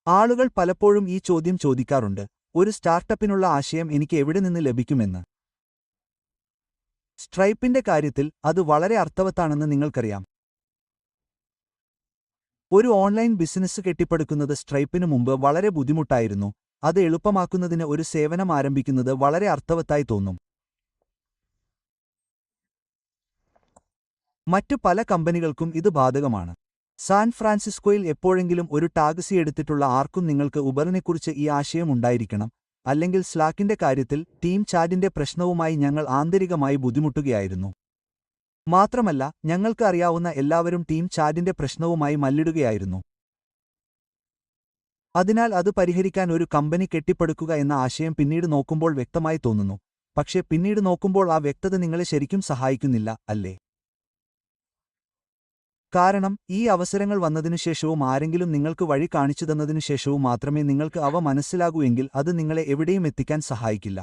ആളുകൾ പലപ്പോഴും ഈ ചോദ്യം ചോദിക്കാറുണ്ട്, ഒരു സ്റ്റാർട്ടപ്പിനുള്ള ആശയം എനിക്ക് എവിടെ നിന്ന് ലഭിക്കുമെന്ന്. സ്ട്രൈപ്പിന്റെ കാര്യത്തിൽ അത് വളരെ അർത്ഥവത്താണെന്ന് നിങ്ങൾക്കറിയാം. ഒരു ഓൺലൈൻ ബിസിനസ് കെട്ടിപ്പടുക്കുന്നത് സ്ട്രൈപ്പിനു മുമ്പ് വളരെ ബുദ്ധിമുട്ടായിരുന്നു. അത് എളുപ്പമാക്കുന്നതിന് ഒരു സേവനം ആരംഭിക്കുന്നത് വളരെ അർത്ഥവത്തായി തോന്നും. മറ്റു പല കമ്പനികൾക്കും ഇത് ബാധകമാണ്. സാൻ ഫ്രാൻസിസ്കോയിൽ എപ്പോഴെങ്കിലും ഒരു ടാക്സി എടുത്തിട്ടുള്ള ആർക്കും നിങ്ങൾക്ക് ഉബറിനെക്കുറിച്ച് ഈ ആശയം ഉണ്ടായിരിക്കണം, അല്ലെങ്കിൽ സ്ലാക്കിന്റെ കാര്യത്തിൽ ടീം ചാറ്റിന്റെ പ്രശ്നവുമായി ഞങ്ങൾ ആന്തരികമായി ബുദ്ധിമുട്ടുകയായിരുന്നു. മാത്രമല്ല, ഞങ്ങൾക്ക് അറിയാവുന്ന എല്ലാവരും ടീം ചാറ്റിന്റെ പ്രശ്നവുമായി മല്ലിടുകയായിരുന്നു. അതിനാൽ അത് പരിഹരിക്കാൻ ഒരു കമ്പനി കെട്ടിപ്പടുക്കുക എന്ന ആശയം പിന്നീട് നോക്കുമ്പോൾ വ്യക്തമായി തോന്നുന്നു. പക്ഷേ പിന്നീട് നോക്കുമ്പോൾ ആ വ്യക്തത നിങ്ങളെ ശരിക്കും സഹായിക്കുന്നില്ല, അല്ലേ? കാരണം ഈ അവസരങ്ങൾ വന്നതിനുശേഷവും ആരെങ്കിലും നിങ്ങൾക്ക് വഴി കാണിച്ചുതന്നതിനുശേഷവും മാത്രമേ നിങ്ങൾക്ക് അവ മനസ്സിലാകൂ എങ്കിൽ അത് നിങ്ങളെ എവിടെയും എത്തിക്കാൻ സഹായിക്കില്ല.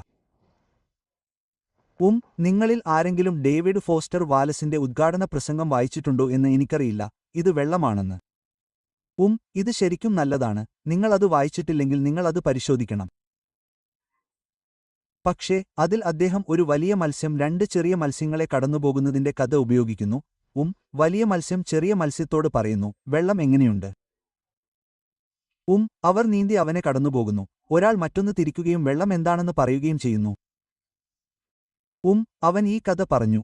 നിങ്ങളിൽ ആരെങ്കിലും ഡേവിഡ് ഫോസ്റ്റർ വാലസിന്റെ ഉദ്ഘാടന പ്രസംഗം വായിച്ചിട്ടുണ്ടോ എന്ന് എനിക്കറിയില്ല. ഇത് വെള്ളമാണെന്ന്. ഇത് ശരിക്കും നല്ലതാണ്. നിങ്ങൾ അത് വായിച്ചിട്ടില്ലെങ്കിൽ നിങ്ങൾ അത് പരിശോധിക്കണം. പക്ഷേ അതിൽ അദ്ദേഹം ഒരു വലിയ മത്സ്യം രണ്ട് ചെറിയ മത്സ്യങ്ങളെ കടന്നുപോകുന്നതിന്റെ കഥ ഉപയോഗിക്കുന്നു. വലിയ മത്സ്യം ചെറിയ മത്സ്യത്തോട് പറയുന്നു, വെള്ളം എങ്ങനെയുണ്ട്? അവർ നീന്തി അവനെ കടന്നുപോകുന്നു. ഒരാൾ മറ്റൊന്ന് തിരിക്കുകയും വെള്ളം എന്താണെന്ന് പറയുകയും ചെയ്യുന്നു. അവൻ ഈ കഥ പറഞ്ഞു.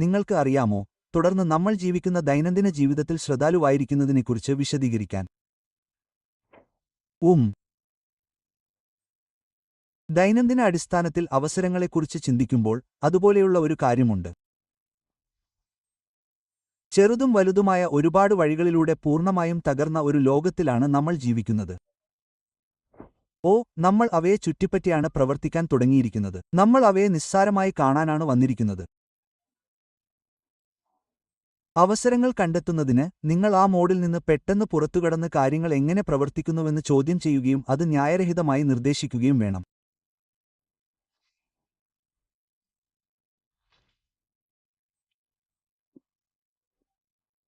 നിങ്ങൾക്ക് അറിയാമോ, തുടർന്ന് നമ്മൾ ജീവിക്കുന്ന ദൈനംദിന ജീവിതത്തിൽ ശ്രദ്ധാലുവായിരിക്കുന്നതിനെക്കുറിച്ച് വിശദീകരിക്കാൻ. ദൈനംദിന അടിസ്ഥാനത്തിൽ അവസരങ്ങളെക്കുറിച്ച് ചിന്തിക്കുമ്പോൾ അതുപോലെയുള്ള ഒരു കാര്യമുണ്ട്. ചെറുതും വലുതുമായ ഒരുപാട് വഴികളിലൂടെ പൂർണ്ണമായും തകർന്ന ഒരു ലോകത്തിലാണ് നമ്മൾ ജീവിക്കുന്നത്. നമ്മൾ അവയെ ചുറ്റിപ്പറ്റിയാണ് പ്രവർത്തിക്കാൻ തുടങ്ങിയിരിക്കുന്നത്. നമ്മൾ അവയെ നിസ്സാരമായി കാണാനാണ് വന്നിരിക്കുന്നത്. അവസരങ്ങൾ കണ്ടെത്തുന്നതിന് നിങ്ങൾ ആ മോഡിൽ നിന്ന് പെട്ടെന്ന് പുറത്തുകടന്ന് കാര്യങ്ങൾ എങ്ങനെ പ്രവർത്തിക്കുന്നുവെന്ന് ചോദ്യം ചെയ്യുകയും അത് ന്യായരഹിതമായി നിർദ്ദേശിക്കുകയും വേണം.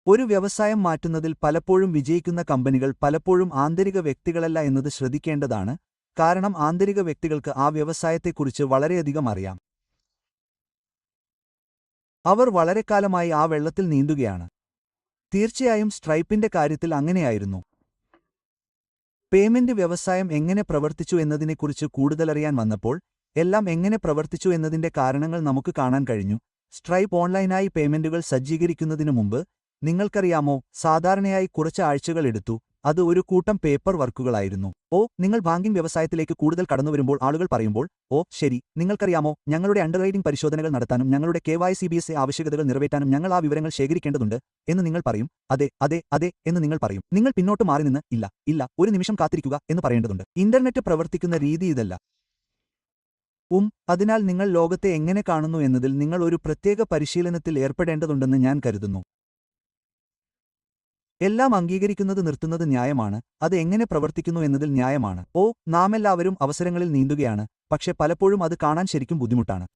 ഒരു വ്യവസായം മാറ്റുന്നതിൽ പലപ്പോഴും വിജയിക്കുന്ന കമ്പനികൾ പലപ്പോഴും ആന്തരിക വ്യക്തികളല്ല എന്നത് ശ്രദ്ധിക്കേണ്ടതാണ്, കാരണം ആന്തരിക വ്യക്തികൾക്ക് ആ വ്യവസായത്തെക്കുറിച്ച് വളരെയധികം അറിയാം. അവർ വളരെക്കാലമായി ആ വെള്ളത്തിൽ നീന്തുകയാണ്. തീർച്ചയായും സ്ട്രൈപ്പിന്റെ കാര്യത്തിൽ അങ്ങനെയായിരുന്നു. പേയ്മെന്റ് വ്യവസായം എങ്ങനെ പ്രവർത്തിച്ചു എന്നതിനെക്കുറിച്ച് കൂടുതലറിയാൻ വന്നപ്പോൾ എല്ലാം എങ്ങനെ പ്രവർത്തിച്ചു എന്നതിന്റെ കാരണങ്ങൾ നമുക്ക് കാണാൻ കഴിഞ്ഞു. സ്ട്രൈപ്പ് ഓൺലൈനായി പേയ്മെന്റുകൾ സജ്ജീകരിക്കുന്നതിനു മുമ്പ്, നിങ്ങൾക്കറിയാമോ, സാധാരണയായി കുറച്ച് ആഴ്ചകൾ എടുത്തു. അത് ഒരു കൂട്ടം പേപ്പർ വർക്കുകളായിരുന്നു. നിങ്ങൾ ബാങ്കിംഗ് വ്യവസായത്തിലേക്ക് കൂടുതൽ കടന്നുവരുമ്പോൾ ആളുകൾ പറയുമ്പോൾ, ശരി, നിങ്ങൾക്കറിയാമോ, ഞങ്ങളുടെ അണ്ടർറൈറ്റിംഗ് പരിശോധനകൾ നടത്താനും ഞങ്ങളുടെ KYC ആവശ്യകതകൾ നിറവേറ്റാനും ഞങ്ങൾ ആ വിവരങ്ങൾ ശേഖരിക്കേണ്ടതുണ്ട് എന്ന് നിങ്ങൾ പറയും. അതെ അതെ അതെ എന്ന് നിങ്ങൾ പറയും. നിങ്ങൾ പിന്നോട്ട് മാറി നിന്ന് ഇല്ല ഇല്ല ഒരു നിമിഷം കാത്തിരിക്കുക എന്ന് പറയേണ്ടതുണ്ട്. ഇന്റർനെറ്റ് പ്രവർത്തിക്കുന്ന രീതി ഇതല്ല. അതിനാൽ നിങ്ങൾ ലോകത്തെ എങ്ങനെ കാണുന്നു എന്നതിൽ നിങ്ങൾ ഒരു പ്രത്യേക പരിശീലനത്തിൽ ഏർപ്പെടേണ്ടതുണ്ടെന്ന് ഞാൻ കരുതുന്നു. എല്ലാം അംഗീകരിക്കുന്നത് നിർത്തുന്നത് ന്യായമാണ്, അത് എങ്ങനെ പ്രവർത്തിക്കുന്നു എന്നതിൽ ന്യായമാണ്. നാമെല്ലാവരും അവസരങ്ങളിൽ നീന്തുകയാണ്, പക്ഷെ പലപ്പോഴും അത് കാണാൻ ശരിക്കും ബുദ്ധിമുട്ടാണ്.